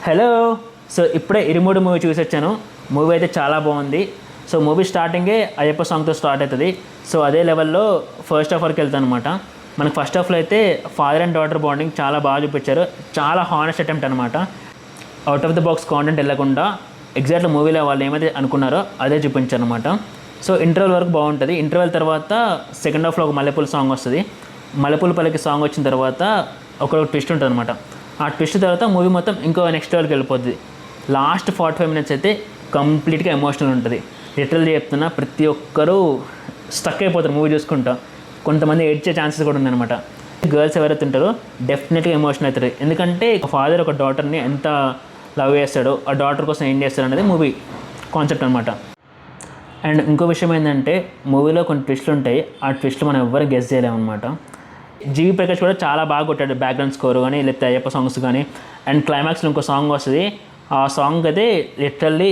Hello. So ఇప్పుడే ఇరుముడి movie చూసి వచ్చాను. మూవీ అయితే చాలా బాగుంది. సో మూవీ స్టార్టింగే అయ్యప్ప సాంగ్తో స్టార్ట్ అవుతుంది. సో అదే లెవెల్లో ఫస్ట్ హాఫ్ వరకు వెళ్తాను అనమాట. మనకు ఫస్ట్ హాఫ్లో అయితే ఫాదర్ అండ్ డాటర్ బాండింగ్ చాలా బాగా చూపించారు. చాలా హానెస్ట్ అటెంప్ట్ అనమాట. Out of the box content వెళ్ళకుండా ఎగ్జాక్ట్లీ మూవీలో వాళ్ళు ఏమైతే అనుకున్నారో అదే చూపించారు అనమాట. సో ఇంటర్వెల్ వరకు బాగుంటుంది. ఇంటర్వెల్ తర్వాత సెకండ్ హాఫ్లో ఒక మల్లెపూల సాంగ్ వస్తుంది. మల్లెపూల పలికి సాంగ్ వచ్చిన తర్వాత ఒక ట్విస్ట్ ఉంటుంది అనమాట. ఆ ట్విస్ట్ తర్వాత మూవీ మొత్తం ఇంకో నెక్స్ట్ లెవెల్కి వెళ్ళిపోతుంది. లాస్ట్ 45 minutes అయితే కంప్లీట్గా ఎమోషనల్ ఉంటుంది. లిటరల్లీ చెప్తున్నా, ప్రతి ఒక్కరూ స్టక్ అయిపోతారు మూవీ చూసుకుంటా. కొంతమంది ఏడ్చే ఛాన్సెస్ కూడా ఉందన్నమాట. గర్ల్స్ ఎవరైతే ఉంటారో డెఫినెట్గా ఎమోషన్ అవుతారు. ఎందుకంటే ఒక ఫాదర్ ఒక డాటర్ని ఎంత లవ్ చేస్తాడో, ఆ డాటర్ కోసం ఏం చేస్తాడు అనేది మూవీ కాన్సెప్ట్ అనమాట. అండ్ ఇంకో విషయం ఏంటంటే మూవీలో కొన్ని ట్విస్ట్లు ఉంటాయి. ఆ ట్విస్ట్లు మనం ఎవ్వరు గెస్ చేయలేమన్నమాట. జీవి ప్రకాష్ కూడా చాలా బాగా కొట్టాడు. బ్యాక్గ్రౌండ్ స్కోర్ కానీ, లేకపోతే అయ్యప్ప సాంగ్స్ కానీ. అండ్ క్లైమాక్స్లో ఇంకో సాంగ్ వస్తుంది. ఆ సాంగ్ అయితే లిటరల్లీ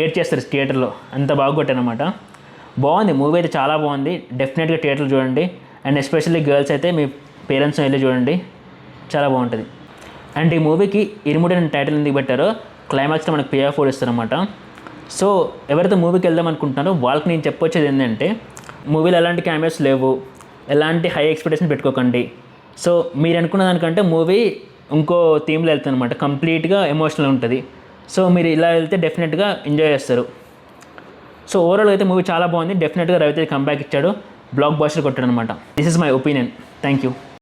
ఏడ్ చేస్తారు థియేటర్లో, అంత బాగా కొట్టానమాట. బాగుంది మూవీ అయితే, చాలా బాగుంది. డెఫినెట్గా థియేటర్లో చూడండి. అండ్ ఎస్పెషల్లీ గర్ల్స్ అయితే మీ పేరెంట్స్ని వెళ్ళి చూడండి, చాలా బాగుంటుంది. అండ్ ఈ మూవీకి ఇరుముడి అని టైటిల్ ఎందుకు పెట్టారో, క్లైమాక్స్లో మనకు PR4 ఇస్తారన్నమాట. సో ఎవరైతే మూవీకి వెళ్దాం అనుకుంటున్నారో వాళ్ళకి నేను చెప్పొచ్చేది ఏంటంటే, మూవీలో ఎలాంటి క్యామెరాస్ లేవు, ఎలాంటి హై ఎక్స్పెక్టేషన్ పెట్టుకోకండి. సో మీరు అనుకున్న దానికంటే మూవీ ఇంకో థీమ్లో వెళ్తుంది అనమాట. కంప్లీట్గా ఎమోషనల్ ఉంటుంది. సో మీరు ఇలా వెళ్తే డెఫినెట్గా ఎంజాయ్ చేస్తారు. సో ఓవరాల్ అయితే మూవీ చాలా బాగుంది. డెఫినెట్గా రవితేజ కంబ్యాక్ ఇచ్చాడు, బ్లాక్ బస్టర్ కొట్టాడు అనమాట. This is my opinion. Thank you.